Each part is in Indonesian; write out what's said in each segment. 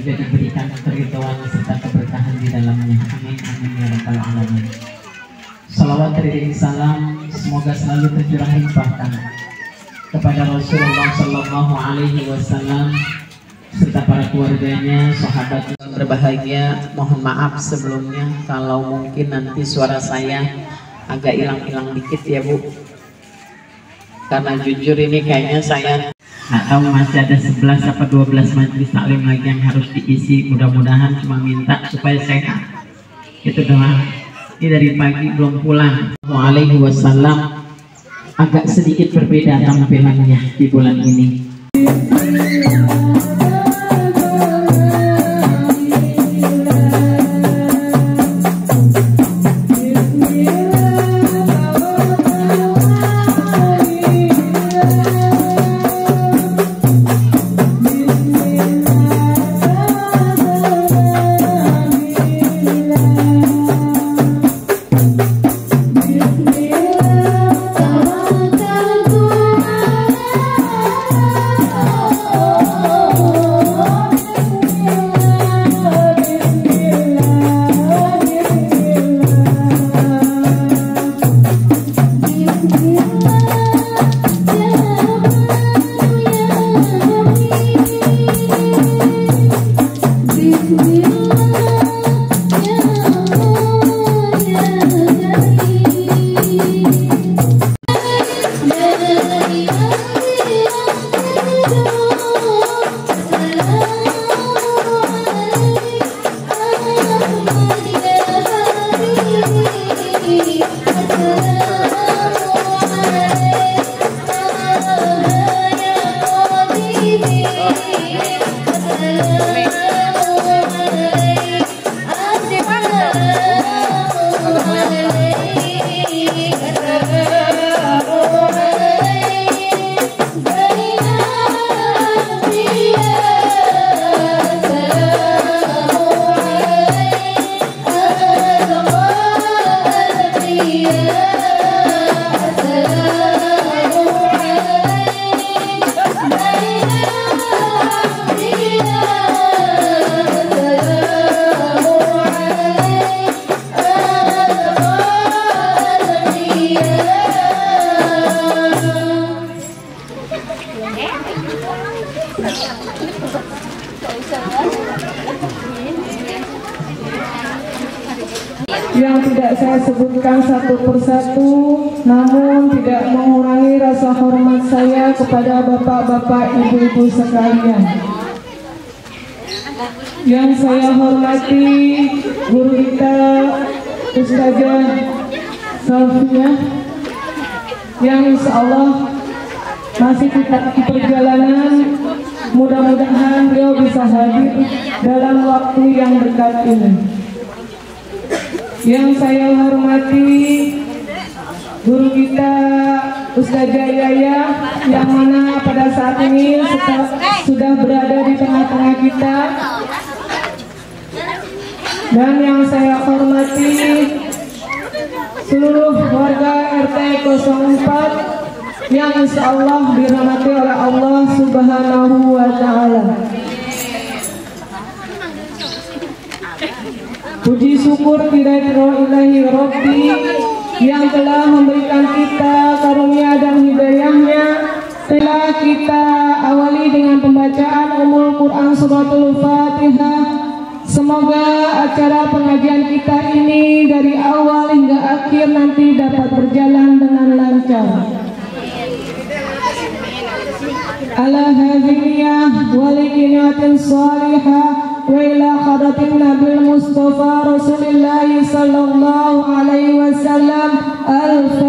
juga diberikan keridhaan serta keberkahan di dalamnya. Amin amin ya rabbal alamin. Salawat dan salam semoga selalu tercurah limpahkan kepada Rasulullah Sallallahu Alaihi Wasallam serta para keluarganya, sahabat berbahagia. Mohon maaf sebelumnya kalau mungkin nanti suara saya agak hilang-hilang dikit ya Bu, karena jujur ini kayaknya saya nggak tahu masih ada 11 apa 12 majelis taklim lagi yang harus diisi. Mudah-mudahan cuma minta supaya sehat, itu doang. Ini dari pagi belum pulang. Alaihi Wasallam agak sedikit berbeda tampilannya di bulan ini. Yang tidak saya sebutkan satu persatu, namun tidak mengurangi rasa hormat saya kepada bapak-bapak, ibu-ibu sekalian. Yang saya hormati guru kita Ustazah Safiyah, yang insya Allah masih kita di perjalanan. Mudah-mudahan beliau bisa hadir dalam waktu yang dekat ini. Yang saya hormati guru kita Ustazah Yaya, yang mana pada saat ini sudah berada di tengah-tengah kita. Dan yang saya hormati seluruh warga RT 04 yang insya Allah dirahmati oleh Allah Subhanahu wa Ta'ala. Puji syukur ilahi Rabbi yang telah memberikan kita karunia dan hidayahnya. Telah kita awali dengan pembacaan Ummul Quran Suratul Fatihah. Semoga acara pengajian kita ini dari awal hingga akhir nanti dapat berjalan dengan lancar. Ala hadhiyah walikinatin salihah wa ila khadatin Nabil Mustafa Rasulullah sallallahu alaihi wasallam. Al-Fatihah.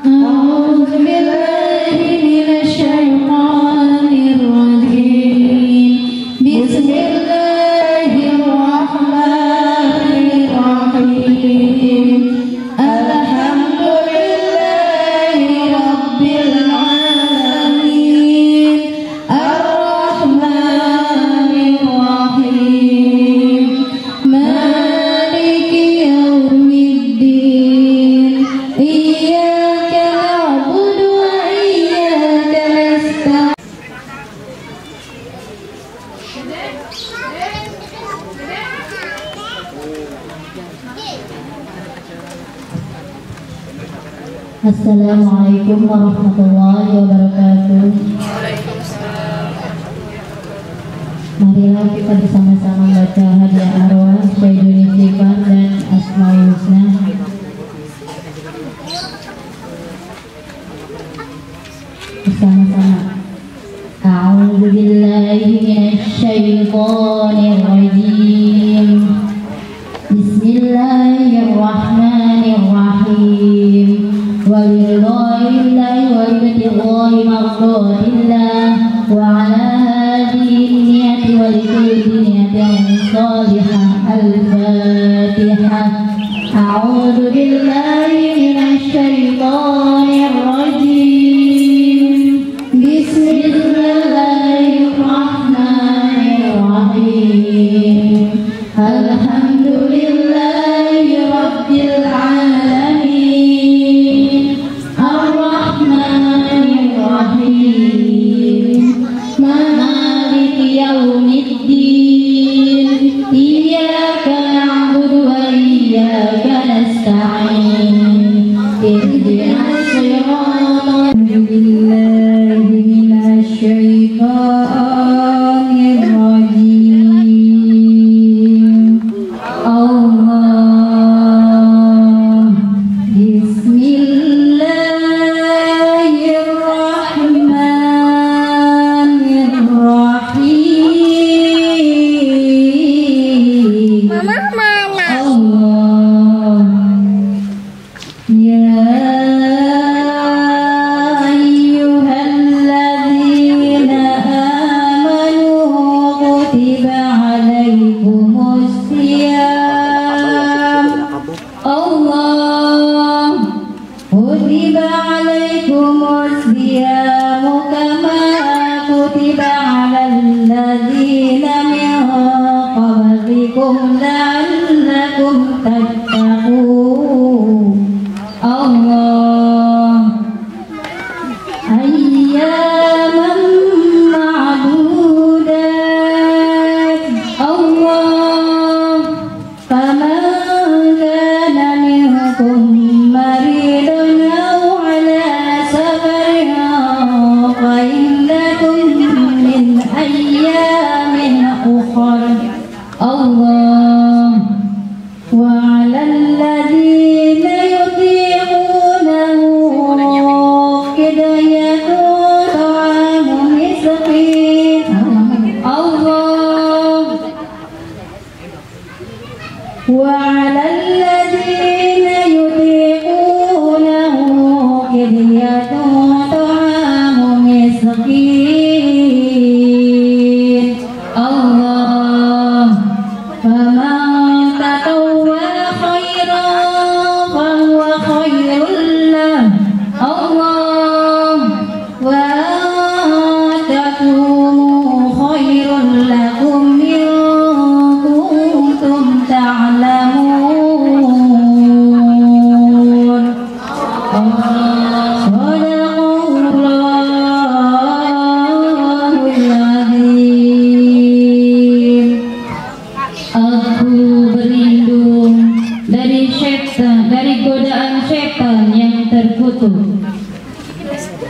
A'udzu billahi minasy syaithanir rajim. Bismillahirrahmanirrahim. Alhamdulillahi rabbil alamin. Ar-Rahmanir Rahim. Maliki yaumiddin. Iyyaka Assalamualaikum warahmatullahi wabarakatuh. Marilah kita bersama-sama baca hadiah arwah Syaidul Istighfar dan Asmaul Husna. Bersama-sama. A'udzu billahi minasy syaithanir rajim. Bismillahirrahmanirrahim. Walillahi walibtillahi maqdudillah wa ala hadhihi niyati wa likulli niyatin salihah. Al-Fatihah. A'udzu billahi minasy syaithanir rajim. Bismillahirrahmanirrahim. Alhamdulillahi rabbil alamin. Ar-Rahmanir Rahim. Maliki yaumiddin. Iyyaka na'budu wa iyyaka nasta'in. Ihdinas siratal billahi minasy syaithanir rajim. Allah. Bismillahirrahmanirrahim. Allah. Ya ayyuhalladzina amanu kutiba alaikumus siyam. Allah. Kutiba alaikumus siyam kama kutiba alal ladzina min qablikum la'allakum tattaqun. Allah. Ayyaman ma'dudat. Allah. Faman kana minkum maridan aw ala safarin fa innakum min ayyamin ukhra. Allah. Wa 'alal ladzina yutiqunahu fidyatun ta'amu miskin. Allah. Wa 'alal ladzina yutiqunahu fidyatun ta'amu miskin. Allah. Faman tatawwala khairan fahuwa khairul lahu. Allah. Wa tasumu khairul lakum in kuntum ta'lamun. Sadaqallahul azim. Aku berlindung dari syaitan, dari godaan syaitan yang terkutuk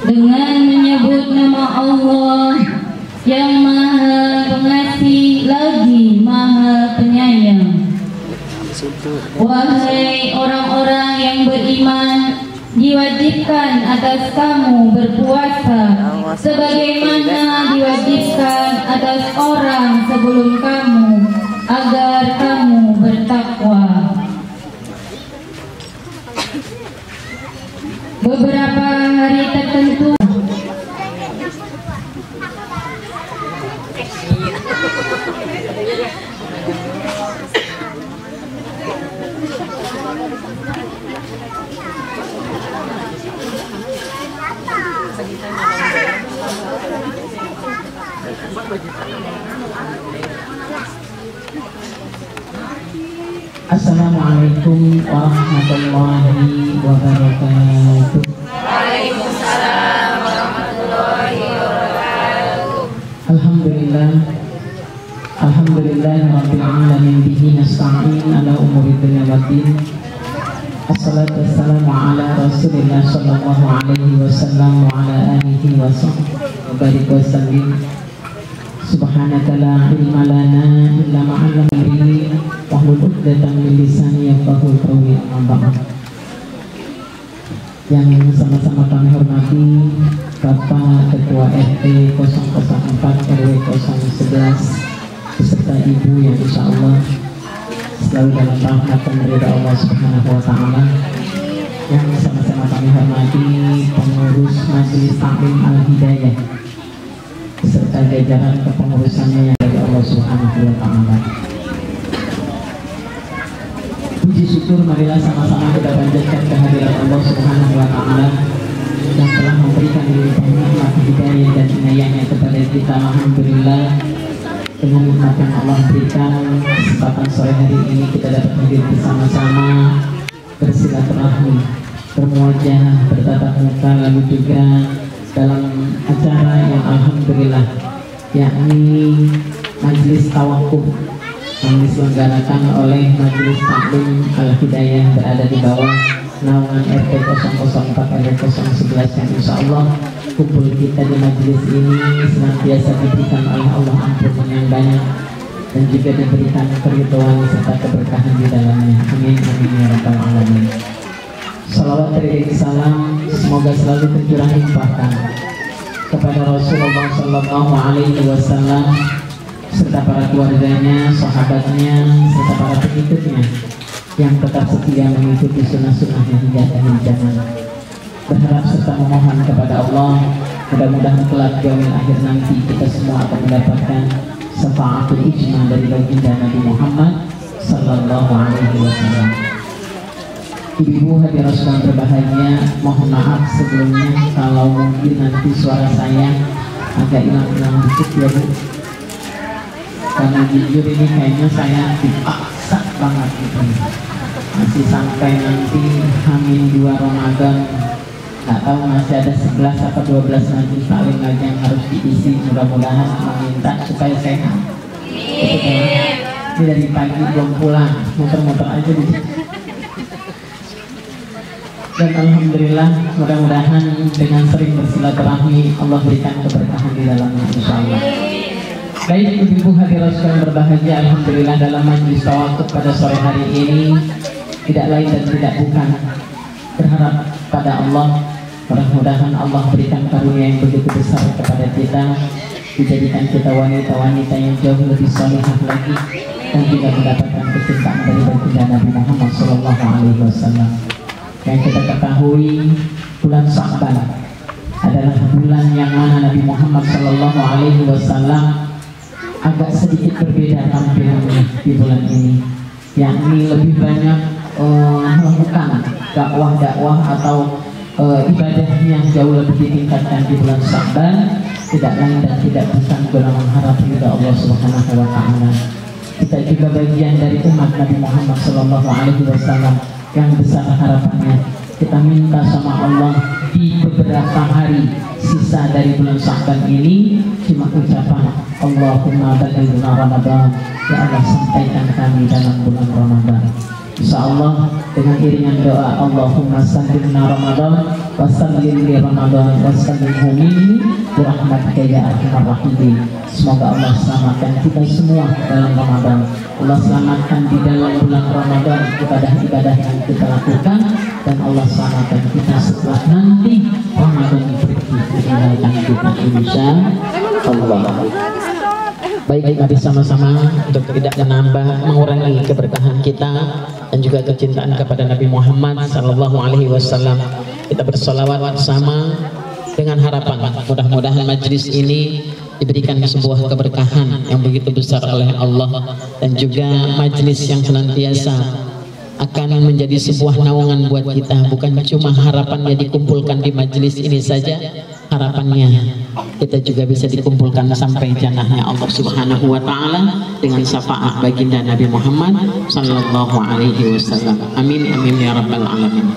dengan menyebut nama Allah yang Maha Pengasih lagi Maha Penyayang. Wahai orang-orang yang beriman, diwajibkan atas kamu berpuasa sebagaimana diwajibkan atas orang sebelum kamu, agar kamu bertakwa. Beberapa hari tertentu Assalamualaikum warahmatullahi wabarakatuh. Waalaikumsalam warahmatullahi wabarakatuh. Alhamdulillah. Alhamdulillah rabbil alamin bihi nasta'in ala umuri dunya waddin. Assalatu wassalamu ala Rasulillah sallallahu alaihi wasallam wa ala alihi wa sahbihi wa sallim. Subhanaka la ilma lana illa ma 'allamtana wahlul 'uqdatam min lisani yafqahu qawli. Amma ba'd. Yang sama-sama kami hormati Bapak Ketua RT 004 RW 011 beserta Ibu yang insya Allah selalu dalam rahmat dan ridha Allah Subhanahu wa Ta'ala. Yang sama-sama kami hormati pengurus Majelis Taklim Al-Hidayah beserta jajaran kepengurusannya yang dari Allah Subhanahu wa Ta'ala. Puji syukur marilah sama-sama kita panjatkan kehadiran Allah Subhanahu wa Ta'ala yang telah memberikan limpahan nikmat hidayah dan inayahnya kepada kita. Alhamdulillah, dengan nikmat yang Allah berikan, kesempatan sore hari ini kita dapat hadir bersama-sama, bersilaturahmi, bermuajah, bertatap muka, lalu juga dalam acara yang alhamdulillah, yakni Majelis Tawakuf yang diselenggarakan oleh Majelis Taklim Al-Hidayah berada di bawah naungan RT 004 RW 011 yang insya Allah kumpul kita di majelis ini senantiasa diberikan oleh Allah ampunan yang banyak dan juga diberikan keridhaan serta keberkahan di dalamnya. Amin amin ya rabbal alamin. Salawat dan salam semoga selalu tercurah limpahkan kepada Rasulullah sallallahu alaihi wasallam serta para keluarganya, sahabatnya, serta para pengikutnya yang tetap setia mengikuti sunnah-sunnahnya hingga akhir zaman. Berharap serta memohon kepada Allah, mudah-mudahan kelak yaumil akhir nanti kita semua akan mendapatkan syafaatul ijma dari baginda Nabi Muhammad sallallahu alaihi wasallam. Ibu hadirin sekalian berbahagia, mohon maaf sebelumnya kalau mungkin nanti suara saya agak hilang-hilang dikit ya Bu. Karena jujur ini kayaknya saya dipaksa banget gitu. Masih sampai nanti H-2 Ramadan, nggak tahu masih ada 11 atau 12 nanti saling lagi yang harus diisi. Mudah-mudahan meminta supaya sehat. Ini dari pagi belum pulang, muter-muter aja di sini. Dan alhamdulillah, mudah-mudahan dengan sering bersilaturahmi Allah berikan keberkahan di dalamnya insyaallah. Baik ibu-ibu hadirin sekalian berbahagia, alhamdulillah dalam majelis tawakuf pada sore hari ini tidak lain dan tidak bukan berharap pada Allah, mudah-mudahan Allah berikan karunia yang begitu besar kepada kita, dijadikan kita wanita-wanita yang jauh lebih salihah lagi dan juga mendapatkan kecintaan dari baginda Nabi Muhammad SAW. Yang kita ketahui bulan Sya'ban adalah bulan yang mana Nabi Muhammad SAW agak sedikit berbeda tampilannya di bulan ini, yakni lebih banyak melakukan dakwah atau ibadah yang jauh lebih ditingkatkan di bulan Sya'ban, tidak lain dan tidak bukan guna mengharap ridha Allah Subhanahu wa Ta'ala. Kita juga bagian dari umat Nabi Muhammad SAW yang besar harapannya. Kita minta sama Allah di beberapa hari sisa dari bulan Sya'ban ini cuma ucapan Allahumma balighna Ramadan, ya Allah sampaikan kami dalam bulan Ramadan. Insyaallah dengan iringan doa Allahumma sallimna Ramadan wa sallim li Ramadan wa sallimhu minni bi rahmatika ya arhamar rahimin. Semoga Allah selamatkan kita semua dalam Ramadan. Allah selamatkan di dalam bulan Ramadan ibadah-ibadah yang kita lakukan, dan Allah selamatkan kita setelah nanti Ramadan pergi meninggalkan kita insyaallah. Baik, mari sama-sama untuk tidak menambah mengurangi keberkahan kita dan juga kecintaan kepada Nabi Muhammad SAW, kita bersolawat bersama dengan harapan mudah-mudahan majelis ini diberikan sebuah keberkahan yang begitu besar oleh Allah, dan juga majelis yang senantiasa akan menjadi sebuah naungan buat kita. Bukan cuma harapannya dikumpulkan di majelis ini saja, harapannya kita juga bisa dikumpulkan sampai jannahnya Allah Subhanahu wa Ta'ala dengan syafaat baginda Nabi Muhammad sallallahu alaihi wasallam. Amin amin ya rabbal alamin.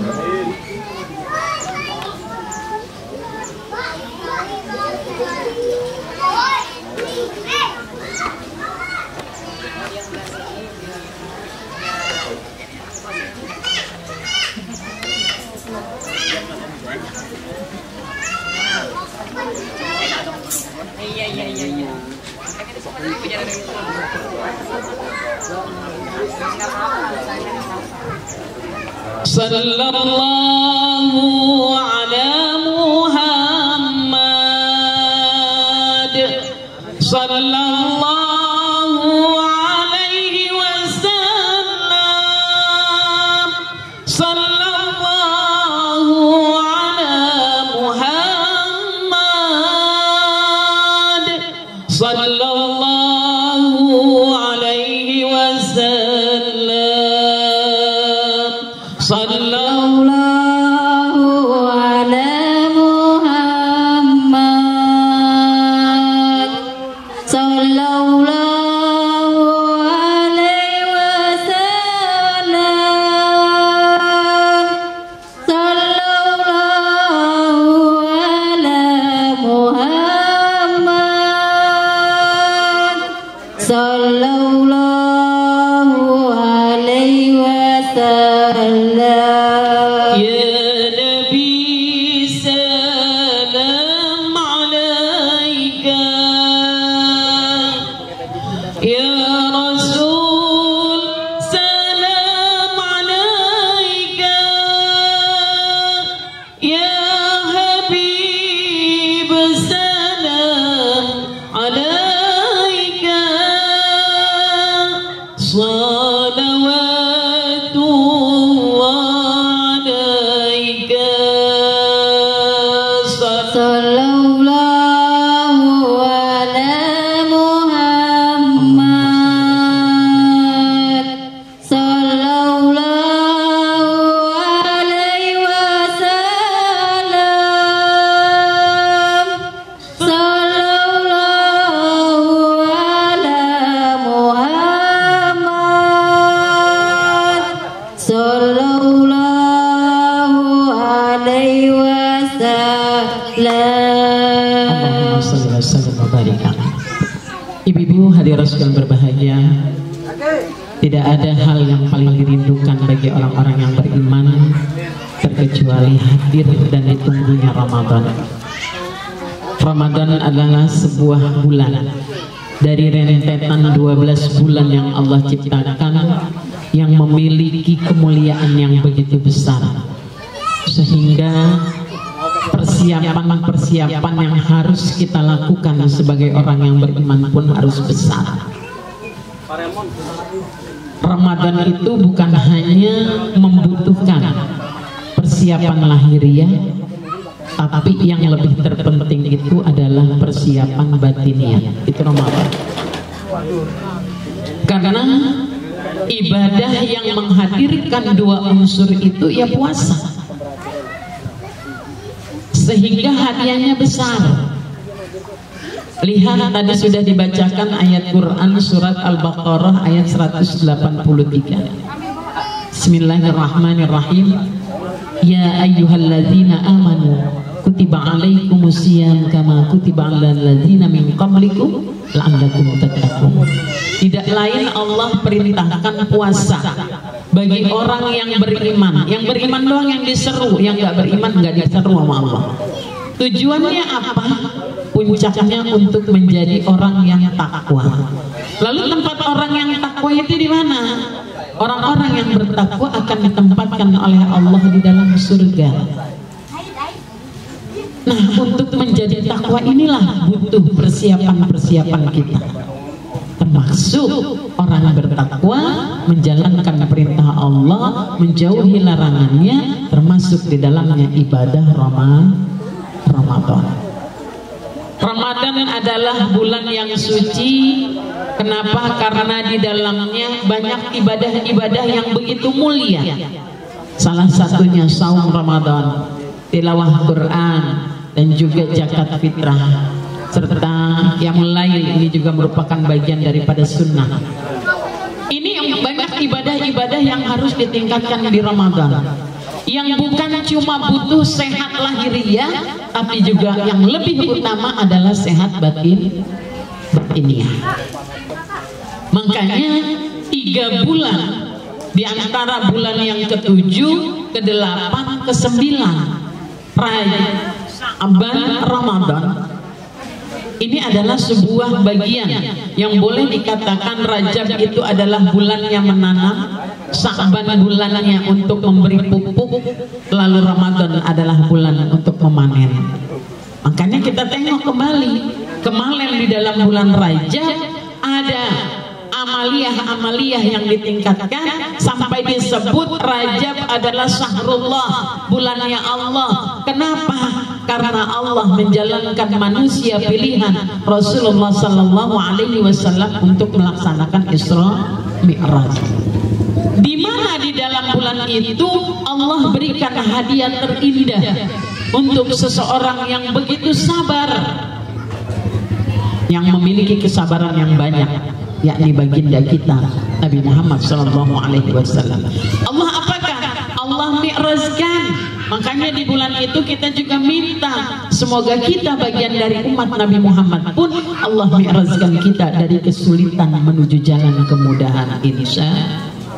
Sallallahu ala Muhammad sallallahu alaihi wasallam. Sallallahu ala Muhammad sallallahu alaihi wasallam. Sallallahu ala Muhammad sallallahu alaihi wasallam. Sallallahu ala Muhammad sallallahu alaihi wasallam. Ya Nabi salam alaika, Ya Rasul salam alaika, Ya Habib salam alaika. Salawatullah alaika. Sallallahu ala Muhammad sallallahu alaihi wasallam. Sallallahu ala Muhammad sallallahu alaihi wasallam. Ibu-ibu hadirin sekalian berbahagia, tidak ada hal yang paling dirindukan bagi orang-orang yang beriman terkecuali hadir dan ditunggunya Ramadan. Ramadan adalah sebuah bulan dari rentetan 12 bulan yang Allah ciptakan, yang memiliki kemuliaan yang begitu besar, sehingga persiapan yang harus kita lakukan sebagai orang yang beriman pun harus besar. Ramadan itu bukan hanya membutuhkan persiapan lahiriah, tapi yang lebih terpenting itu adalah persiapan batiniah. Itu Ramadan. Karena ibadah yang menghadirkan dua unsur itu ya puasa, sehingga hadiahnya besar. Lihat, tadi sudah dibacakan ayat Quran surat Al-Baqarah ayat 183. Bismillahirrahmanirrahim. Ya ayyuhalladzina amanu kutiba alaikumusiyam kama kutiba alal ladzina min qablikum la'allakum tattaqun. Tidak lain Allah perintahkan puasa bagi orang yang beriman. Yang beriman doang yang diseru, yang nggak beriman nggak diseru sama Allah. Tujuannya apa? Puncaknya untuk menjadi orang yang takwa. Lalu tempat orang yang takwa itu di mana? Orang-orang yang bertakwa akan ditempatkan oleh Allah di dalam surga. Nah, untuk menjadi takwa inilah butuh persiapan-persiapan kita. Termasuk orang bertakwa menjalankan perintah Allah, menjauhi larangannya, termasuk di dalamnya ibadah Ramadan. Ramadan adalah bulan yang suci. Kenapa? Karena di dalamnya banyak ibadah-ibadah yang begitu mulia. Salah satunya saum Ramadan, tilawah Quran, dan juga zakat fitrah, serta qiyamul lail. Ini juga merupakan bagian daripada sunnah. Ini yang banyak ibadah-ibadah yang harus ditingkatkan di Ramadan, yang bukan cuma butuh sehat lahiriah, tapi juga yang lebih utama adalah sehat batiniah. Makanya 3 bulan di antara bulan yang ke-7, ke-8, ke-9 Ramadan Ini adalah sebuah bagian yang boleh dikatakan Rajab itu adalah bulannya menanam, Sya'ban bulannya untuk memberi pupuk, lalu Ramadan adalah bulan untuk memanen. Makanya kita tengok kembali kemarin di dalam bulan Rajab ada amaliyah-amaliyah yang ditingkatkan sampai disebut Rajab adalah syahrullah, bulannya Allah. Kenapa? Karena Allah menjalankan manusia pilihan Rasulullah Sallallahu Alaihi Wasallam untuk melaksanakan Isra Mi'raj. Di mana di dalam bulan itu Allah berikan hadiah terindah untuk seseorang yang begitu sabar, yang memiliki kesabaran yang banyak, yakni baginda kita Nabi Muhammad Sallallahu Alaihi Wasallam. Allah apakah? Allah mi'rajkan. Makanya di bulan itu kita juga minta semoga kita bagian dari umat Nabi Muhammad pun Allah mi'rajkan kita dari kesulitan menuju jalan kemudahan, insya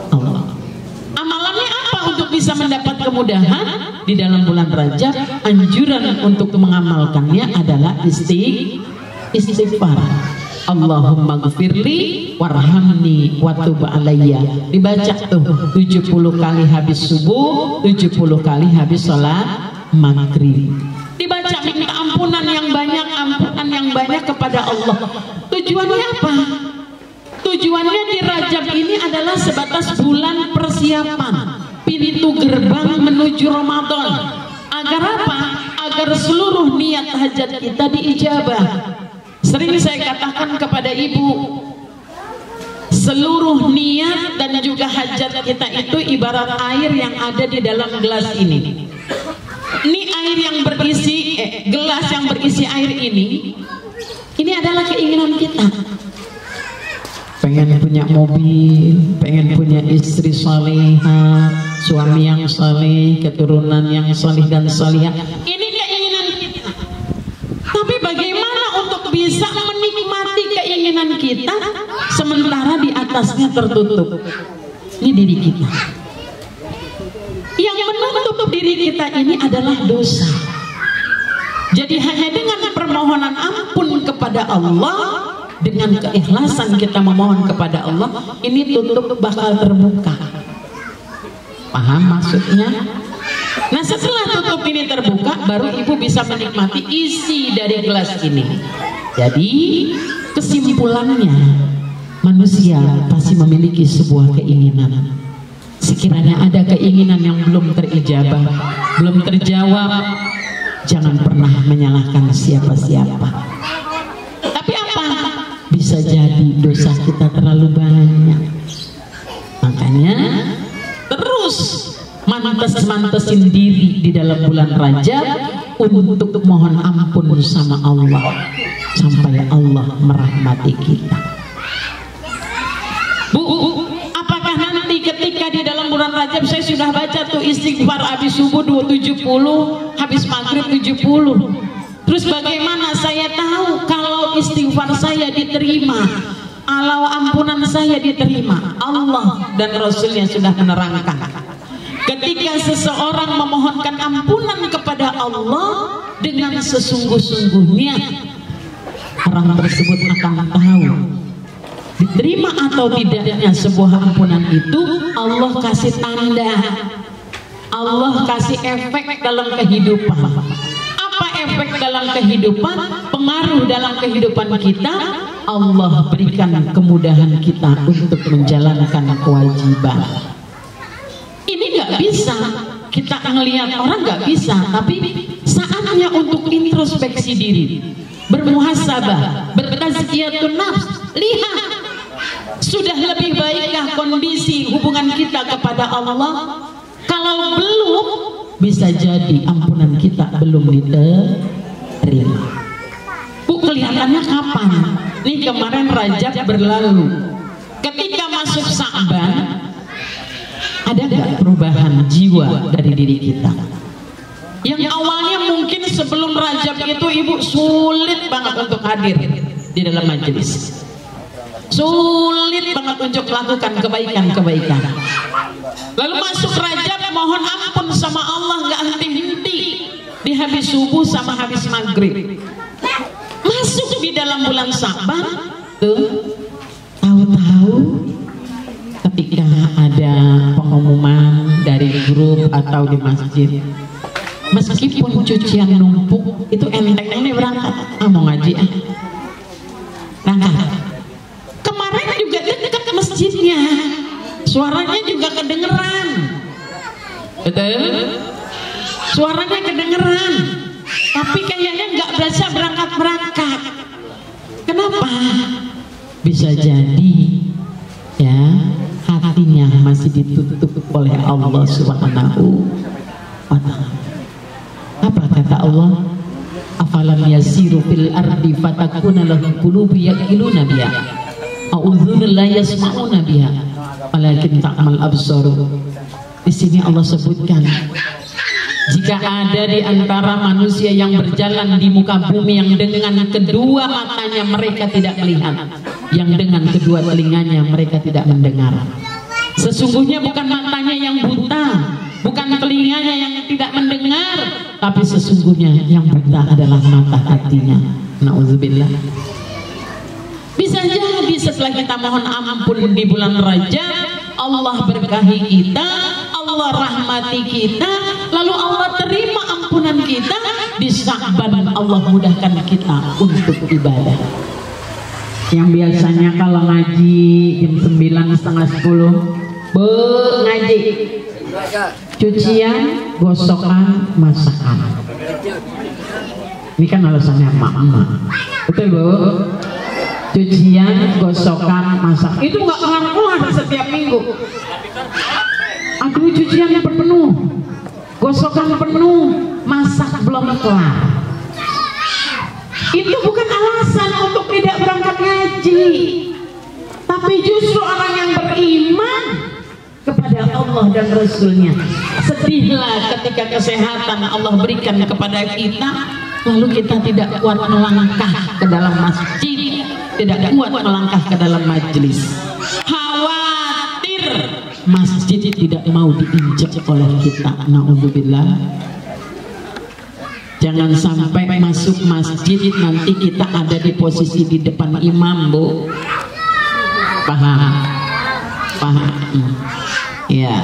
Allah. Amalannya apa untuk bisa mendapat kemudahan di dalam bulan Rajab? Anjuran untuk mengamalkannya adalah istighfar. Allahumma gfirli warhamni watub alayya. Dibaca tuh 70 kali habis subuh, 70 kali habis sholat maghrib. Dibaca minta ampunan yang banyak kepada Allah. Tujuannya apa? Tujuannya di Rajab ini adalah sebatas bulan persiapan, pintu gerbang menuju Ramadan. Agar apa? Agar seluruh niat hajat kita diijabah. Sering saya katakan kepada ibu, seluruh niat dan juga hajat kita itu ibarat air yang ada di dalam gelas ini. Ini air yang berisi, gelas yang berisi air ini adalah keinginan kita. Pengen punya mobil, pengen punya istri salihah, suami yang salih, keturunan yang salih dan salihah. Ini keinginan kita. Tapi bagaimana untuk bisa menikmati keinginan kita sementara di atasnya tertutup? Ini diri kita. Yang menutup diri kita ini adalah dosa. Jadi hanya dengan permohonan ampun kepada Allah, dengan keikhlasan kita memohon kepada Allah, ini tutup bakal terbuka. Paham maksudnya? Nah, setelah tutup ini terbuka, baru ibu bisa menikmati isi dari gelas ini. Jadi kesimpulannya, manusia pasti memiliki sebuah keinginan. Sekiranya ada keinginan yang belum terijabah, belum terjawab, jangan pernah menyalahkan siapa-siapa. Tapi apa? Bisa jadi dosa kita terlalu banyak. Makanya terus mantes-mantesin diri di dalam bulan Rajab untuk mohon ampun sama Allah sampai Allah merahmati kita. Bu, apakah nanti ketika di dalam bulan Rajab saya sudah baca tuh istighfar habis subuh 70, habis maghrib 70. Terus bagaimana saya tahu kalau istighfar saya diterima, kalau ampunan saya diterima? Allah dan Rasulnya sudah menerangkan. Ketika seseorang memohonkan ampunan kepada Allah dengan sesungguh-sungguhnya, orang tersebut akan tahu diterima atau tidaknya sebuah ampunan itu. Allah kasih tanda, Allah kasih efek dalam kehidupan. Apa efek dalam kehidupan? Pengaruh dalam kehidupan kita. Allah berikan kemudahan kita untuk menjalankan kewajiban. Ini nggak bisa kita ngelihat orang, nggak bisa. Tapi saatnya untuk introspeksi diri, bermuhasabah, bertazkiyatun nafs. Lihat, sudah lebih baikkah kondisi hubungan kita kepada Allah? Kalau belum, bisa jadi ampunan kita belum diterima. Bu, kelihatannya kapan? Nih kemarin Rajab berlalu. Ketika masuk Sya'ban, ada nggak perubahan jiwa dari diri kita? Yang awalnya mungkin sebelum Rajab itu ibu sulit banget untuk hadir di dalam majelis, sulit banget untuk melakukan kebaikan-kebaikan. Lalu masuk Rajab, mohon ampun sama Allah nggak henti-henti di habis subuh sama habis maghrib. Masuk di dalam bulan Sya'ban tuh tahu-tahu ketika ada pengumuman dari grup atau di masjid, meskipun cucian numpuk itu enteng nih berangkat, mau ngaji berangkat. Kemarin juga dekat masjidnya, suaranya juga kedengeran, betul? Suaranya kedengeran, tapi kayaknya nggak berasa berangkat. Kenapa? Bisa jadi ya hatinya masih ditutup oleh Allah Subhanahu wa ta'ala. Apa kata Allah? Afalam yasiru fil ardi fatakuna lahum qulubun yaqiluna biha aw udhunun la yasma'una biha walakin ta'mal absar. Di sini Allah sebutkan, jika ada di antara manusia yang berjalan di muka bumi yang dengan kedua matanya mereka tidak melihat, yang dengan kedua telinganya mereka tidak mendengar. Sesungguhnya bukan matanya yang buta, bukan telinganya yang tidak mendengar, tapi sesungguhnya yang buta adalah mata hatinya. Na'udzubillah. Bisa jadi setelah kita mohon ampun di bulan Rajab, Allah berkahi kita, Allah rahmati kita, lalu Allah terima ampunan kita. Di Sya'ban Allah mudahkan kita untuk ibadah. Yang biasanya kalau ngaji jam 9 setengah 10 ngaji, cucian, gosokan, masakan. Ini kan alasannya emak-emak, betul Bu? Cucian, gosokan, masak itu nggak kelar setiap minggu. Aduh, cuciannya penuh, gosokan penuh, masak belum kelar. Itu bukan alasan untuk tidak berangkat ngaji, tapi justru orang yang beriman kepada Allah dan Rasulnya. Sedihlah ketika kesehatan Allah berikan kepada kita, lalu kita tidak kuat melangkah ke dalam masjid, tidak kuat melangkah ke dalam majelis. Khawatir masjid tidak mau diinjak oleh kita. Na'udzubillah. Jangan sampai masuk masjid nanti kita ada di posisi di depan imam, Bu. Paham? Paham? Ya.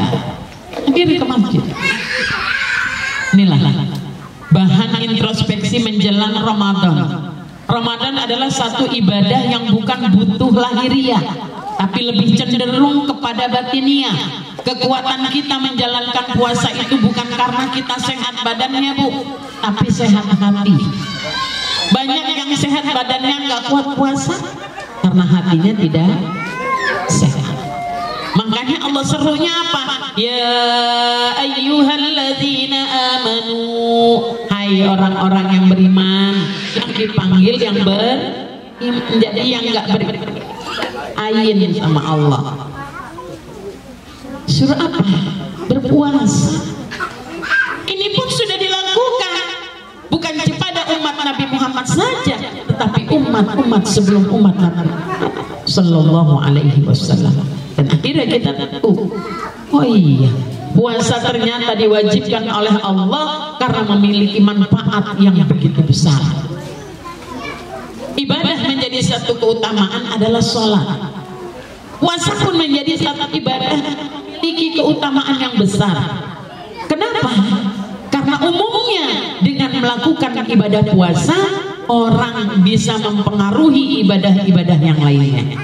Hadir ke masjid. Inilah bahan introspeksi menjelang Ramadan. Ramadan adalah satu ibadah yang bukan butuh lahiriah, tapi lebih cenderung kepada batiniah. Kekuatan kita menjalankan puasa itu bukan karena kita sehat badannya, Bu, tapi sehat hati. Banyak yang sehat badannya nggak kuat puasa karena hatinya tidak sehat. Makanya Allah serunya apa? Ya ayyuhalladzina amanu, hai orang-orang yang beriman, yang dipanggil yang jadi yang nggak berain sama Allah. Surah apa? Berpuasa. Ini pun sudah dilakukan bukan kepada umat Nabi Muhammad saja, tetapi umat-umat sebelum umat Nabi Sallallahu Alaihi Wasallam. Dan akhirnya kita tahu, oh iya, puasa ternyata diwajibkan oleh Allah karena memiliki manfaat yang begitu besar. Ibadah menjadi satu keutamaan adalah sholat. Puasa pun menjadi satu ibadah memiliki keutamaan yang besar. Kenapa? Karena umumnya dengan melakukan ibadah puasa, orang bisa mempengaruhi ibadah-ibadah yang lainnya.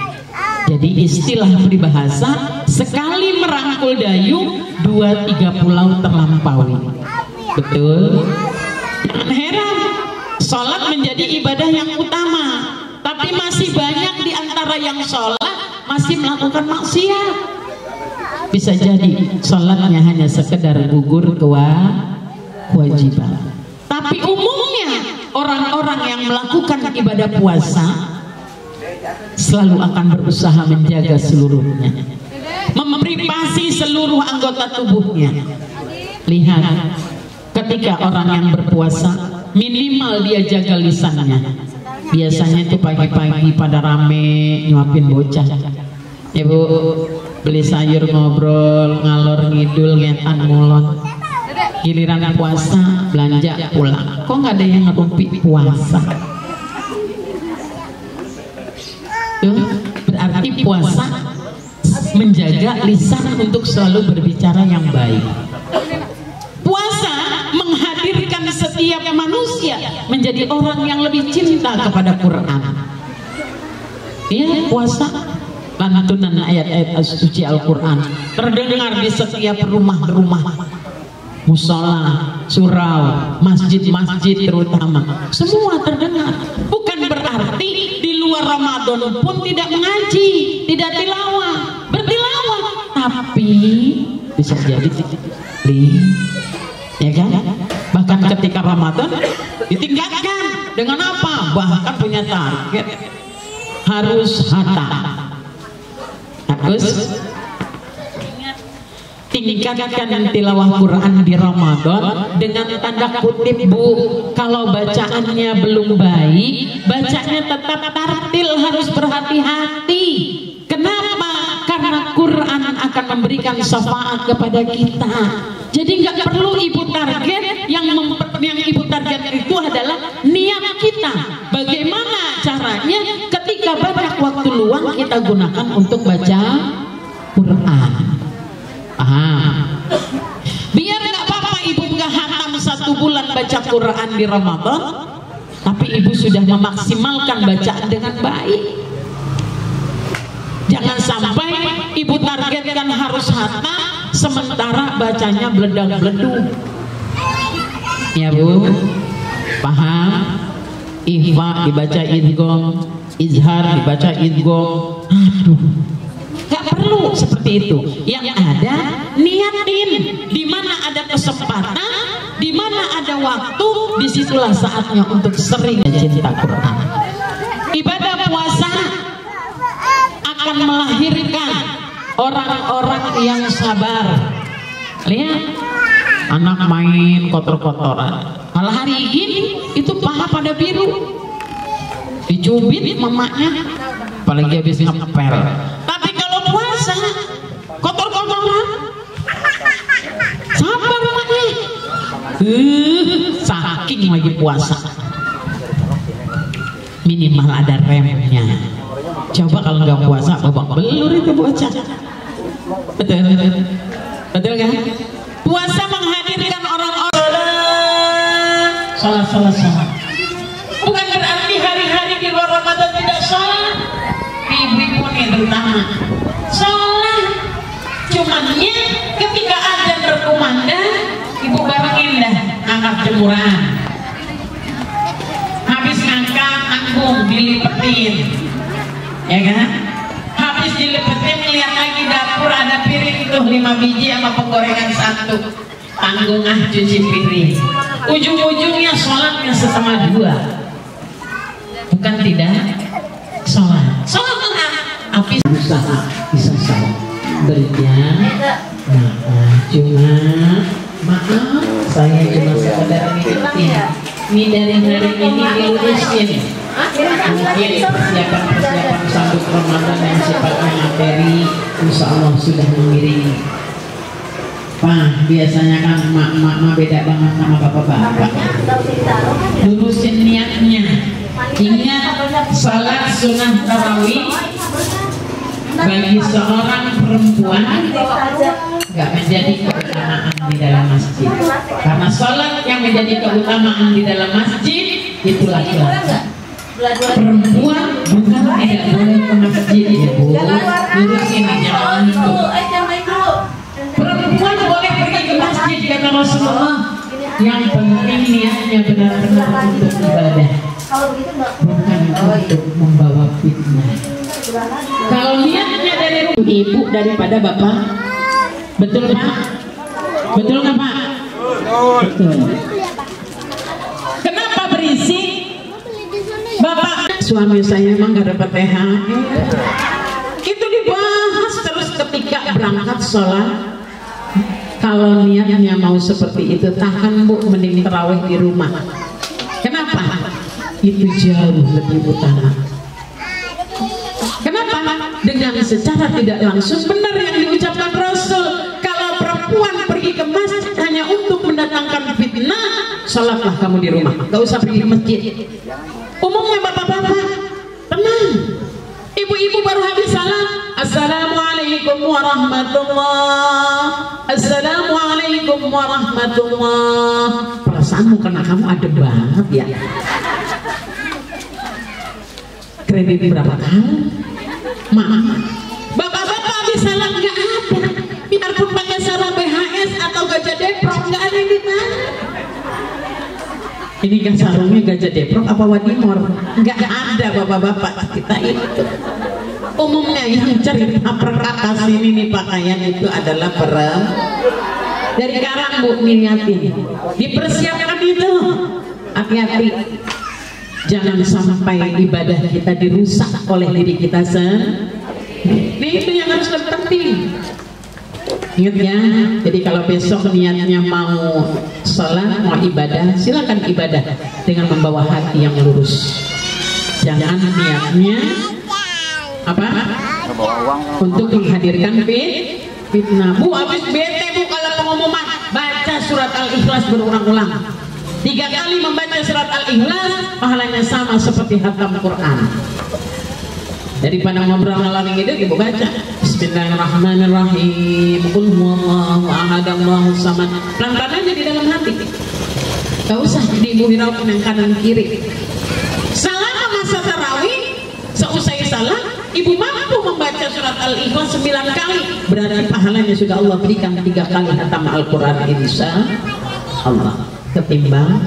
Jadi istilah peribahasa, sekali merangkul dayung, 2-3 pulau terlampaui. Betul? Jangan heran, sholat menjadi ibadah yang utama, tapi masih banyak di antara yang sholat masih melakukan maksiat. Bisa jadi sholatnya hanya sekedar gugur kewajiban. Tapi umumnya orang-orang yang melakukan ibadah puasa selalu akan berusaha menjaga seluruhnya, memprivasi seluruh anggota tubuhnya. Lihat, ketika orang yang berpuasa minimal dia jaga lisannya. Biasanya itu pagi-pagi pada rame nyuapin bocah, ya Bu, beli sayur ngobrol ngalor ngidul ngetan mulon. Giliran puasa belanja pulang, kok nggak ada yang ngerumpi puasa? menjaga lisan untuk selalu berbicara yang baik. Puasa menghadirkan setiap manusia menjadi orang yang lebih cinta kepada Quran. Iya, puasa lantunan ayat-ayat suci Al-Quran terdengar di setiap rumah-rumah, musola, surau, masjid-masjid terutama, semua terdengar. Bukan berarti di luar Ramadan pun tidak mengaji, tidak tilawah, bertilawah, tapi bisa jadi ya kan? Bahkan ketika Ramadan ditingkatkan dengan apa? Bahkan punya target harus hatam. Harus tingkatkan tilawah Quran di Ramadan dengan tanda kutip, Bu, kalau bacaannya belum baik, bacanya tetap tartil, harus berhati-hati. Kenapa? Karena Quran akan memberikan syafaat kepada kita. Jadi nggak perlu ibu target, yang ibu target itu adalah niat kita. Bagaimana caranya? Ketika banyak waktu luang kita gunakan untuk baca Quran. Biar nggak apa-apa ibu nggak hatam 1 bulan baca Quran di Ramadan, tapi ibu sudah memaksimalkan bacaan dengan baik. Jangan sampai ibu targetkan harus hatam sementara bacanya bledang-bledung. Ya Bu, paham? Ikhfa dibaca idgham, izhar dibaca idgham. Aduh, gak perlu seperti itu. Yang ada niatin, di mana ada kesempatan, di mana ada waktu, disitulah saatnya untuk sering cinta Quran. Ibadah puasa akan melahirkan orang-orang yang sabar. Lihat, anak main kotor-kotoran, malah hari ini itu paha pada biru, dicubit mamanya, apalagi habis ngepel. Tapi kalau puasa kotor-kotoran, sabar mamanya, saking lagi puasa, minimal ada remnya. Coba kalau nggak puasa babak belur itu bocah. Betul, betul kan? Puasa menghadirkan orang-orang salat. Bukan berarti hari-hari di luar Ramadan tidak salat. Ibu-ibu nih terutama salat. Cumannya ketika azan berkumandang, ibu barengin dah angkat jemuran. Habis ngangkat tanggung dilipetin, ya kan? Habis dilipetin lihat lagi dapur ada piring itu 5 biji sama penggorengan 1, tanggung cuci piring. Ujung-ujungnya sholatnya 1/2. Bukan tidak sholat tapi usaha bisa sholat berjalan. Maaf saya cuma sekedar ngingetin, ini dari hari ini dilurusin. Mungkin persiapan sambut Ramadan yang sifatnya materi, insya Allah sudah mengiringi. Pak, biasanya kan emak-emak beda banget sama bapak-bapak. Lurusin niatnya. Ingat, salat sunnah tarawih bagi seorang perempuan nggak menjadi keutamaan di dalam masjid. Karena salat yang menjadi keutamaan di dalam masjid itu laki-laki. Perempuan bukan tidak boleh ke masjid, ya Bu. Lurusin jangan itu. Perempuan boleh pergi ke masjid kata Rasulullah. Yang penting niatnya benar-benar untuk ibadah, bukan untuk membawa fitnah. Kalau niatnya dari ibu daripada bapak, betul Pak? Betul nggak Pak? Betul. Kenapa berisik? Bapak, suami saya emang gak dapat THR. Itu dibahas terus ketika berangkat sholat. Kalau niatnya mau seperti itu, tahan Bu, mending terawih di rumah. Kenapa? Itu jauh lebih utama. Kenapa? Dengan secara tidak langsung benar yang diucapkan Rasul. Kalau perempuan pergi ke masjid hanya untuk mendatangkan fitnah, sholatlah kamu di rumah, gak usah pergi ke masjid. Umumnya bapak-bapak tenang, ibu-ibu baru habis salat, assalamualaikum Assalamualaikum warahmatullah. Assalamualaikum warahmatullah. Perasaanmu karena kamu adem banget ya. Kredit berapa kali? Maaf, bapak-bapak bisa lah nggak ada. Biarpun pakai sarah BHS atau Gajah Depok nggak ada yang ditanya. Ini kan sarungnya Gajah Depok apa Wadimor? Nggak ada bapak-bapak kita itu. Umumnya yang cerita perkakas ini nih pakaian itu adalah dari Karang Bu Miniatin. Dipersiapkan itu. Hati-hati. Jangan sampai ibadah kita dirusak oleh diri kita sendiri. Ini itu yang harus lebih penting. Ingat ya, jadi kalau besok niatnya mau sholat, mau ibadah, silakan ibadah dengan membawa hati yang lurus. Jangan niatnya apa? Untuk menghadirkan fitnah. Bu, habis bete Bu kalau pengumuman, baca surat Al-Ikhlas berulang-ulang. 3 kali membaca surat Al-Ikhlas, pahalanya sama seperti khatam Quran. Daripada ngobrol ngalor ngidul, ibu baca Bismillahirrahmanirrahim. Qul huwallahu ahad Allahu samad. Pelan-pelan aja di dalam hati. Gak usah diibu-hiraukan yang kanan kiri. Selama masa tarawih, seusai salat, ibu mampu membaca surat Al-Ikhlas 9 kali. Berarti pahalanya sudah Allah berikan 3 kali khatam Al-Quran insya Allah. Ketimbang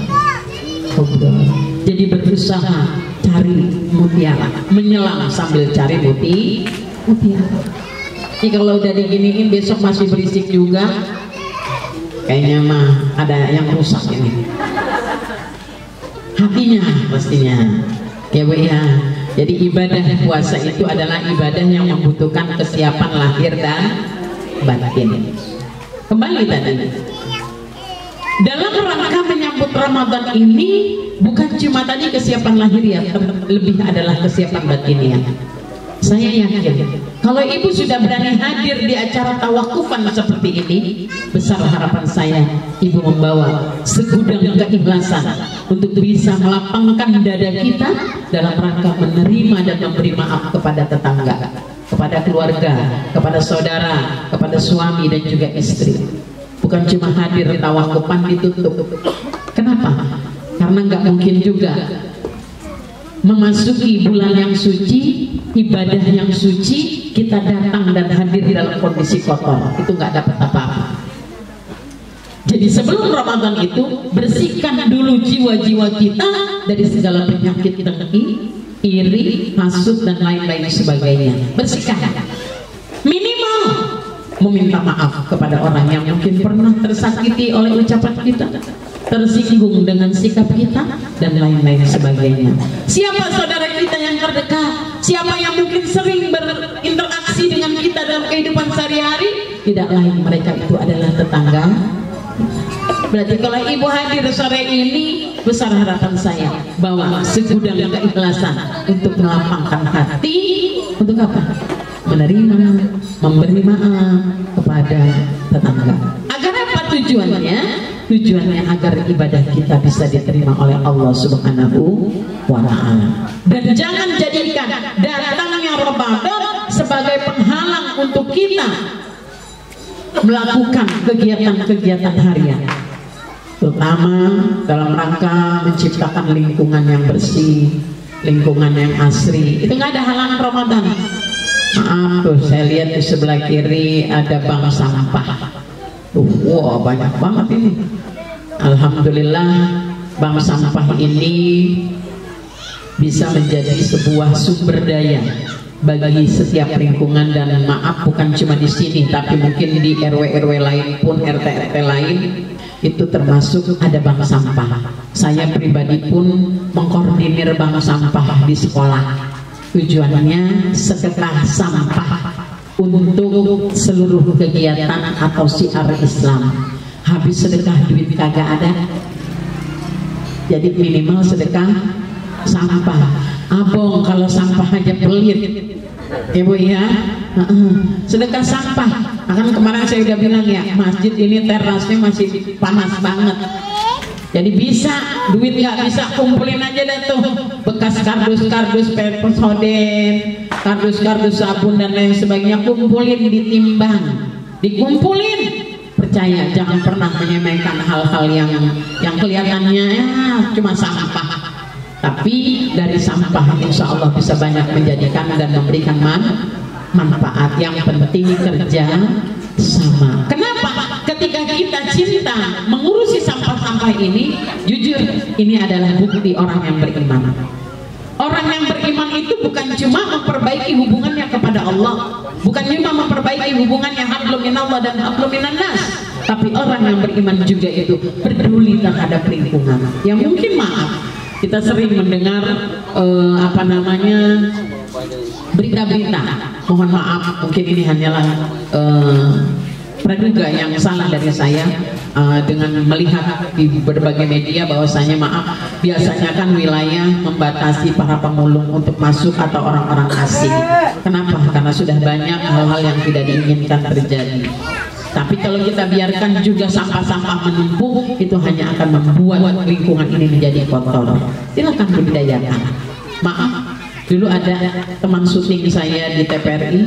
ngobrol. Jadi berusaha cari mutiara, menyelam sambil cari mutiara. Ini kalau udah diginiin besok masih berisik juga, kayaknya mah ada yang rusak ini. Hatinya pastinya, ya Bu ya. Jadi ibadah puasa itu adalah ibadah yang membutuhkan kesiapan lahir dan batin. Kembali tadi. Dalam rangka menyambut Ramadan ini bukan cuma tadi kesiapan lahiriah, lebih adalah kesiapan batiniah. Saya yakin kalau ibu sudah berani hadir di acara tawakufan seperti ini, besar harapan saya ibu membawa segudang keikhlasan untuk bisa melapangkan dada kita dalam rangka menerima dan memberi maaf kepada tetangga, kepada keluarga, kepada saudara, kepada suami dan juga istri. Bukan cuma hadir tawakufan ditutup. Kenapa? Karena nggak mungkin juga memasuki bulan yang suci, ibadah yang suci, kita datang dan hadir dalam kondisi kotor. Itu nggak dapat apa-apa. Jadi sebelum Ramadan itu, bersihkan dulu jiwa-jiwa kita dari segala penyakit dengki, iri, hasut dan lain-lain sebagainya. Bersihkan. Minimal meminta maaf kepada orang yang mungkin pernah tersakiti oleh ucapan kita, tersinggung dengan sikap kita dan lain-lain sebagainya. Siapa saudara kita yang terdekat, siapa yang mungkin sering berinteraksi dengan kita dalam kehidupan sehari-hari, tidak lain mereka itu adalah tetangga. Berarti kalau ibu hadir sore ini, besar harapan saya bahwa segudang keikhlasan untuk melapangkan hati. Untuk apa? Menerima, memberi maaf kepada tetangga. Agar apa tujuannya? Tujuannya agar ibadah kita bisa diterima oleh Allah Subhanahu wa Ta'ala. Dan jangan jadikan datangnya Ramadan sebagai penghalang untuk kita melakukan kegiatan-kegiatan harian, terutama dalam rangka menciptakan lingkungan yang bersih, lingkungan yang asri. Itu nggak ada halangan Ramadan. Maaf tuh, saya lihat di sebelah kiri ada bank sampah. Wah, banyak banget ini. Alhamdulillah, bank sampah ini bisa menjadi sebuah sumber daya bagi setiap lingkungan. Dan maaf, bukan cuma di sini, tapi mungkin di RW-RW lain pun, RT-RT lain itu termasuk ada bank sampah. Saya pribadi pun mengkoordinir bank sampah di sekolah. Tujuannya sedekah sampah untuk seluruh kegiatan atau syiar Islam. Habis sedekah duit kagak ada, jadi minimal sedekah sampah. Abong kalau sampah aja pelit, ibu ya. Sedekah sampah. Akan kemarin saya udah bilang ya, masjid ini terasnya masih panas banget. Jadi bisa, duit nggak bisa, kumpulin aja dah tuh bekas kardus-kardus eposoden, kardus-kardus sabun dan lain sebagainya, kumpulin, ditimbang, dikumpulin. Percaya, jangan pernah menyemehkan hal-hal yang kelihatannya cuma sampah. Tapi dari sampah insya Allah bisa banyak menjadikan dan memberikan manfaat. Yang penting kerja sama. Kenapa? Ketika kita cinta mengurusi sampah-sampah ini, jujur ini adalah bukti orang yang beriman. Orang yang beriman itu bukan cuma memperbaiki hubungannya kepada Allah, bukan cuma memperbaiki hubungannya hablum minallah dan hablum minannas, tapi orang yang beriman juga itu peduli terhadap lingkungan. Yang mungkin maaf, kita sering mendengar berita-berita, mohon maaf mungkin ini hanyalah praduga yang salah dari saya dengan melihat di berbagai media bahwasanya biasanya kan wilayah membatasi para pemulung untuk masuk atau orang-orang asing. Kenapa? Karena sudah banyak hal-hal yang tidak diinginkan terjadi. Tapi kalau kita biarkan juga sampah-sampah menumpuk, itu hanya akan membuat lingkungan ini menjadi kotor. Silakan budidayakan. Maaf, dulu ada teman syuting saya di TPRI,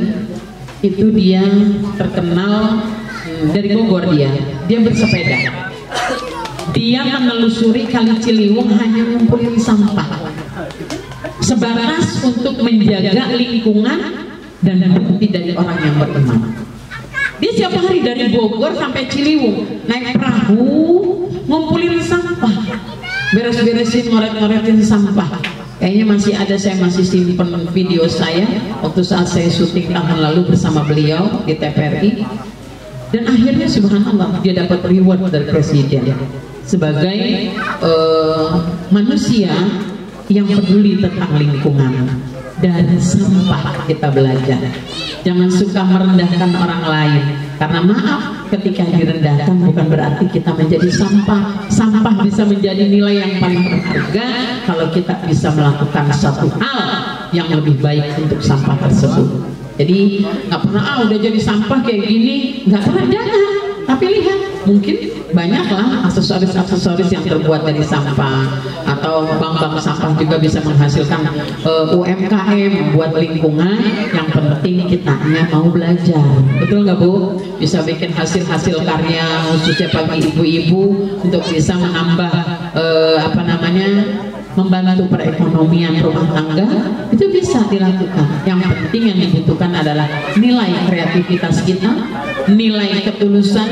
itu dia terkenal dari Bogor, dia bersepeda, dia menelusuri Kali Ciliwung hanya ngumpulin sampah sebatas untuk menjaga lingkungan dan bukti dari orang yang beriman. Dia setiap hari dari Bogor sampai Ciliwung naik perahu ngumpulin sampah, beres-beresin, ngoret-ngoretin sampah. Kayaknya masih ada, saya masih simpen video saya waktu saat saya syuting tahun lalu bersama beliau di TPRI. Dan akhirnya subhanallah dia dapat reward dari presiden sebagai manusia yang peduli tentang lingkungan. Dari sampah kita belajar. Jangan suka merendahkan orang lain, karena maaf, ketika direndahkan bukan berarti kita menjadi sampah. Sampah bisa menjadi nilai yang paling berharga kalau kita bisa melakukan satu hal yang lebih baik untuk sampah tersebut. Jadi nggak pernah udah jadi sampah kayak gini, nggak pernah, jangan. Tapi lihat, mungkin banyaklah aksesoris-aksesoris yang terbuat dari sampah, atau bank-bank sampah juga bisa menghasilkan UMKM buat lingkungan. Yang penting kitanya mau belajar, betul nggak Bu? Bisa bikin hasil-hasil karya khususnya bagi ibu-ibu untuk bisa menambah membantu perekonomian rumah tangga, itu bisa dilakukan. Yang penting yang dibutuhkan adalah nilai kreativitas kita, nilai ketulusan,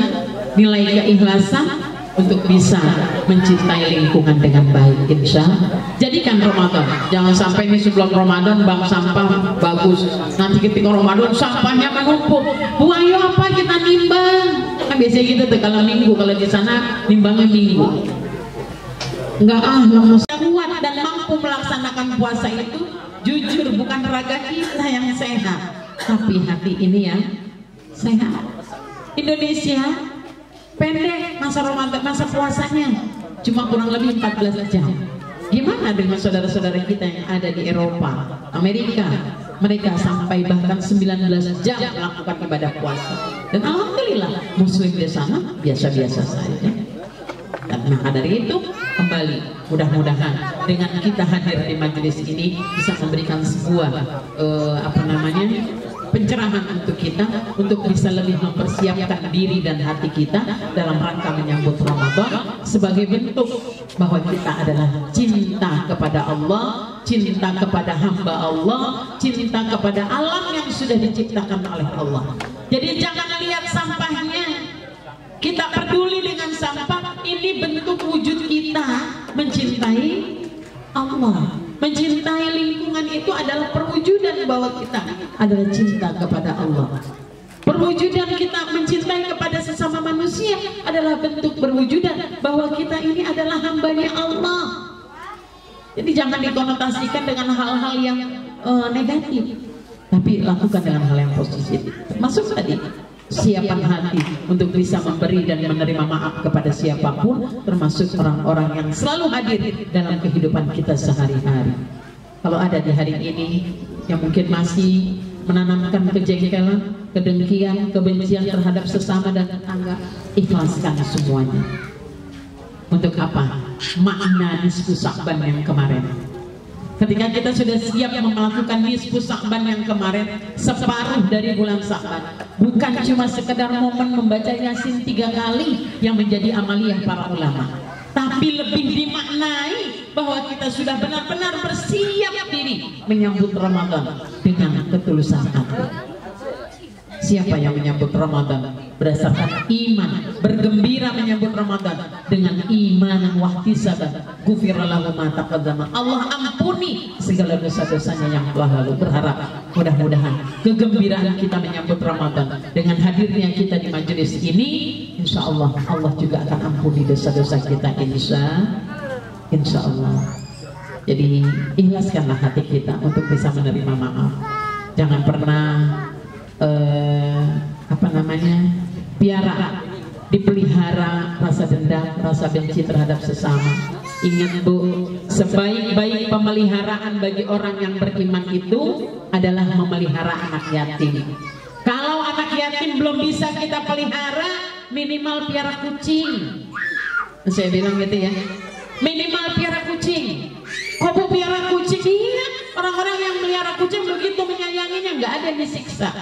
nilai keikhlasan untuk bisa mencintai lingkungan dengan baik. Insya Allah. Jadikan Ramadan, jangan sampai ini sebelum Ramadan bank sampah bagus, nanti ketika Ramadan sampahnya menumpuk. Bu, ayo apa kita nimbang? Kan biasanya gitu tuh kalau minggu, kalau di sana nimbangnya minggu. Enggak, lemes. Kuat dan mampu melaksanakan puasa itu jujur bukan raga kita yang sehat, tapi hati ini yang sehat. Indonesia pendek masa Ramadan, masa puasanya cuma kurang lebih 14 jam. Gimana dengan saudara-saudara kita yang ada di Eropa, Amerika? Mereka sampai bahkan 19 jam melakukan ibadah puasa. Dan alhamdulillah muslim di sana biasa-biasa saja. Dan maka dari itu kembali, mudah-mudahan dengan kita hadir di majelis ini bisa memberikan sebuah pencerahan untuk kita, untuk bisa lebih mempersiapkan diri dan hati kita dalam rangka menyambut Ramadan, sebagai bentuk bahwa kita adalah cinta kepada Allah, cinta kepada hamba Allah, cinta kepada alam yang sudah diciptakan oleh Allah. Jadi jangan lihat sampahnya, kita peduli dengan sampah. Ini bentuk wujud kita mencintai Allah, mencintai lingkungan. Itu adalah perwujudan bahwa kita adalah cinta kepada Allah. Perwujudan kita mencintai kepada sesama manusia adalah bentuk perwujudan bahwa kita ini adalah hambanya Allah. Jadi jangan dikonotasikan dengan hal-hal yang negatif, tapi lakukan dengan hal yang positif. Termasuk tadi siapan hati untuk bisa memberi dan menerima maaf kepada siapapun, termasuk orang-orang yang selalu hadir dalam kehidupan kita sehari-hari. Kalau ada di hari ini yang mungkin masih menanamkan kejengkelan, kedengkian, kebencian terhadap sesama dan tetangga, ikhlaskan semuanya. Untuk apa? Makna nisfu Sya'ban yang kemarin, Ketika kita sudah siap melakukan nisfu Sya'ban yang kemarin, separuh dari bulan Sya'ban, bukan cuma sekedar momen membaca Yasin 3 kali yang menjadi amaliyah para ulama, tapi lebih dimaknai bahwa kita sudah benar-benar bersiap diri menyambut Ramadan dengan ketulusan hati. Siapa yang menyambut Ramadan berdasarkan iman, bergembira menyambut Ramadan dengan iman wahtisaban, ghufira lahu ma taqaddama, Allah ampuni segala dosa-dosanya yang telah lalu. Berharap mudah-mudahan kegembiraan kita menyambut Ramadan dengan hadirnya kita di majelis ini, insya Allah Allah juga akan ampuni dosa-dosa kita, insya Allah. Jadi ikhlaskanlah hati kita untuk bisa menerima maaf. Jangan pernah dipelihara rasa dendam, rasa benci terhadap sesama. Ingat Bu, sebaik-baik pemeliharaan bagi orang yang beriman itu adalah memelihara anak yatim. Kalau anak yatim belum bisa kita pelihara, minimal piara kucing. Saya bilang gitu ya, minimal piara kucing. Kok Bu piara kucing? Iya, orang-orang yang melihara kucing begitu menyayanginya, nggak ada yang disiksa.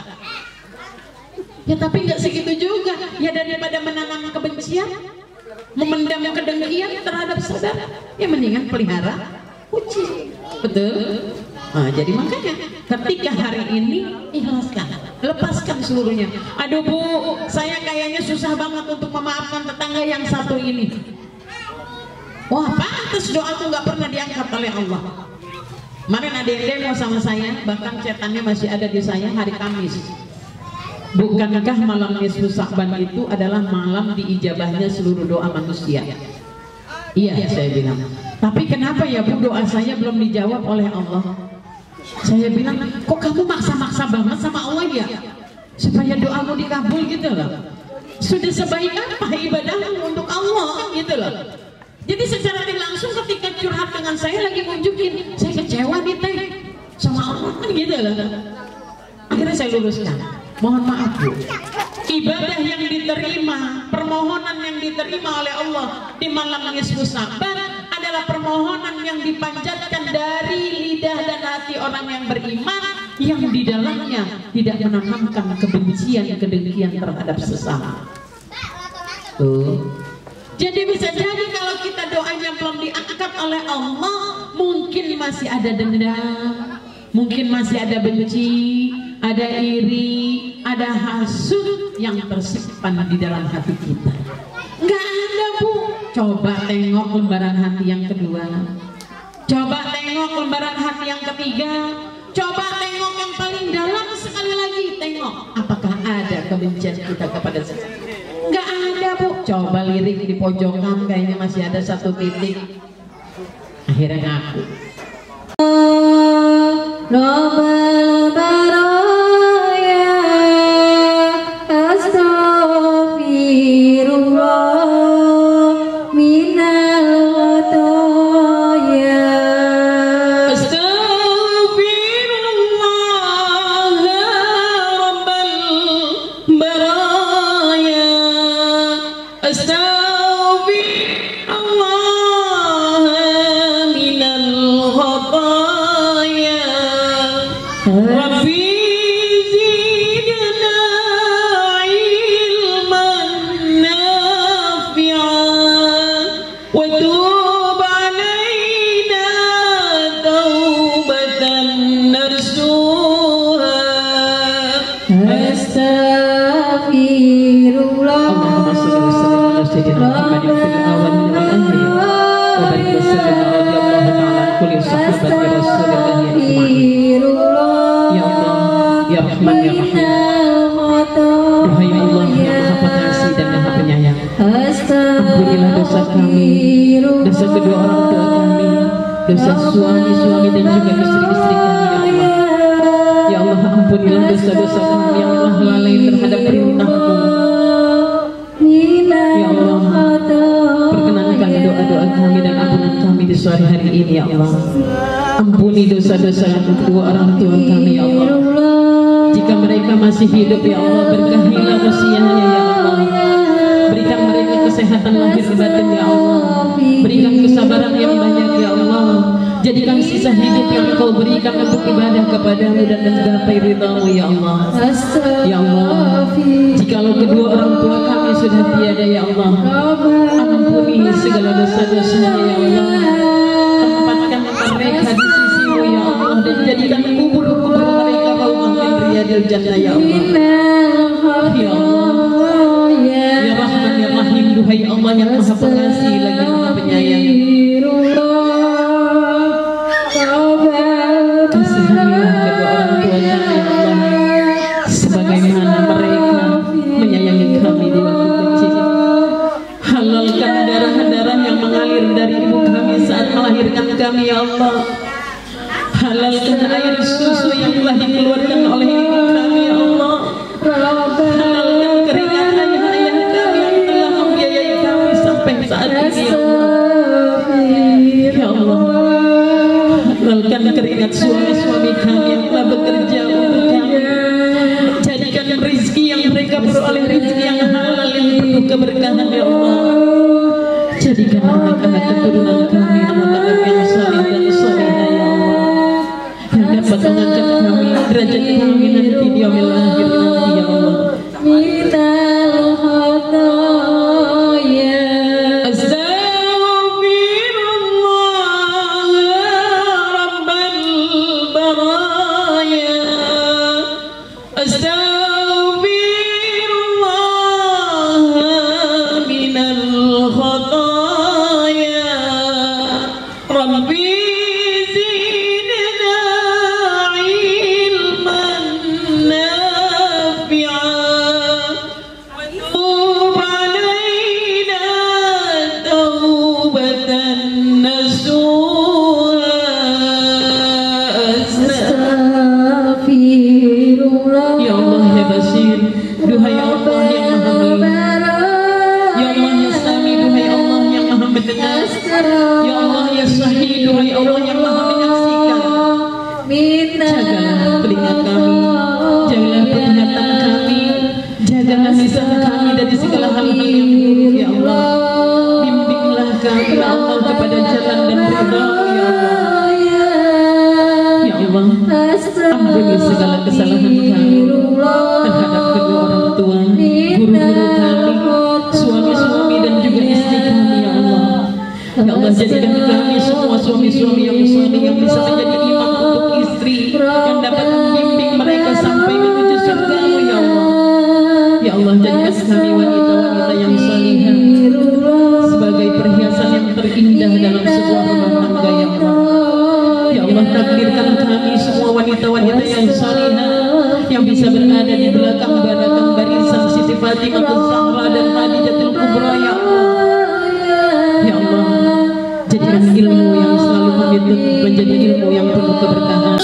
Ya tapi nggak segitu juga. Ya daripada menanam kebencian, memendam kedengkian terhadap saudara, ya mendingan pelihara kucing. Betul? Nah, jadi makanya ketika hari ini ikhlaskan, lepaskan seluruhnya. Aduh Bu, saya kayaknya susah banget untuk memaafkan tetangga yang satu ini. Wah, pantas doaku nggak pernah diangkat oleh Allah. Kemarin ada yang demo sama saya, bahkan cetannya masih ada di saya hari Kamis. Bukankah malam nisfu Sya'ban itu adalah malam diijabahnya seluruh doa manusia? Iya, saya bilang. Tapi kenapa ya Bu, doa saya belum dijawab oleh Allah? Saya bilang, kok kamu maksa-maksa banget sama Allah ya? Supaya doamu dikabul gitu loh. Sudah sebaik apa ibadahmu untuk Allah gitu loh. Jadi secara tidak langsung ketika curhat dengan saya lagi nunjukin, saya kecewa nih Teh sama Allah kan gitu loh. Akhirnya saya luruskan. Mohon maaf Bu, ibadah yang diterima, permohonan yang diterima oleh Allah di malam nisfu Sya'ban adalah permohonan yang dipanjatkan dari lidah dan hati orang yang beriman, yang di dalamnya tidak menanamkan kebencian, kedengkian terhadap sesama. Tuh. Jadi bisa jadi kalau kita doanya belum diangkat oleh Allah, mungkin masih ada dendam, mungkin masih ada benci, ada iri, ada hasud yang tersimpan di dalam hati kita. Nggak ada Bu. Coba tengok lembaran hati yang kedua, coba tengok lembaran hati yang ketiga, coba tengok yang paling dalam sekali lagi, tengok apakah ada kebencian kita kepada sesama. Nggak ada Bu. Coba lirik di pojokan, kayaknya masih ada satu titik. Akhirnya ngaku. Robbal baraya astaghfirullah minal khotoya. Astaghfirullah Rabbal baraya, astaghfirullah minal khotoya. Rabbi zidna ilman nafi'an wa tub alaina taubatan narsuha. Astaghfirullah. Allahumma shalli wa sallim ala sayyidina Muhammadin fil awwalin wal akhirin wa barik wa sallim radhiyallahu ta'ala an kulli sahabati Rasulillah ajma'in. Ya Allah, ya Rahman, ya Rahim. Wahai Allah yang Maha Pengasih dan Maha Penyayang, ampunilah dosa kami, dosa kedua orang tua kami, dosa suami-suami dan juga istri-istri kami, ya Allah. Ya Allah, ampunilah dosa-dosa kami yang telah lalai terhadap perintah-Mu. Ya Allah, perkenankan doa-doa kami dan ampunan kami di sore hari ini, ya Allah. Ampuni dosa-dosa kedua orang tua kami, ya Allah. Jika mereka masih hidup, ya Allah, berkahilah usianya, ya Allah. Berikan mereka kesehatan lahir batin, ya Allah. Berikan kesabaran yang banyak, ya Allah. Jadikan sisa hidup yang Engkau berikan untuk ibadah kepadamu dan menggapai ridha-Mu ya Allah. Ya Allah, jikalau kedua orang tua kami sudah tiada ya Allah, ampuni segala dosa-dosanya ya Allah. Tempatkan mereka di sisi-Mu ya Allah, dan jadikan kubur-kubur mereka raudhah min riyadil jannah ya Allah. Ya Allah, ya Rahman ya Rahim, duhai Allah yang Maha Pengasih lagi Maha Penyayang, kasihanilah kedua orang tua kami ya Allah, sebagaimana mereka menyayangi kami di waktu kecil. Halalkan darah-darah yang mengalir dari ibu kami saat melahirkan kami ya Allah. Halalkan air susu yang telah dikeluarkan oleh ibu kami ya Allah. Halalkan keringat ayah-ayah kami yang telah membiayai kami sampai saat ini ya Allah. Ya Allah, halalkan keringat suami-suami kami yang telah bekerja untuk kami. Jadikan rezeki yang mereka peroleh rezeki yang halal yang penuh keberkahan ya Allah. Jadikan anak-anak keturunan kami anak-anak yang saleh dan salihah ya Allah, yang dapat mengangkat kami derajat kami nanti di yaumil akhir nanti ya Allah. Ampuni segala kesalahan kami terhadap kedua orang tua, guru-guru kami, suami-suami dan juga istri kami ya Allah. Ya Allah, jadikan kami semua suami-suami yang saleh yang bisa menjadi imam untuk istri, yang dapat membimbing mereka sampai menuju surga-Mu ya Allah. Ya Allah, jadikan kami wanita-wanita yang salihah sebagai perhiasan yang terindah dalam sebuah rumah tangga ya Allah. Ya Allah, takdirkan kami semua wanita-wanita yang salihah yang bisa berada di belakang barisan Siti Fatimah Az-Zahra dan Khadijatul Kubra ya Allah. Ya Allah, jadikan ilmu yang selalu menuntut menjadi ilmu yang penuh keberkahan.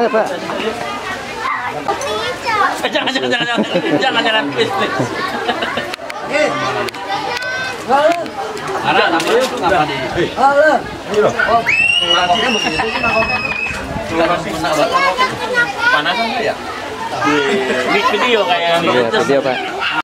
Pak. Jangan, please. Karena namanya itu nggak di. Ini loh. Mangkoknya begitu sih mangkoknya. Panas nggak ya? Di video kayak video Pak.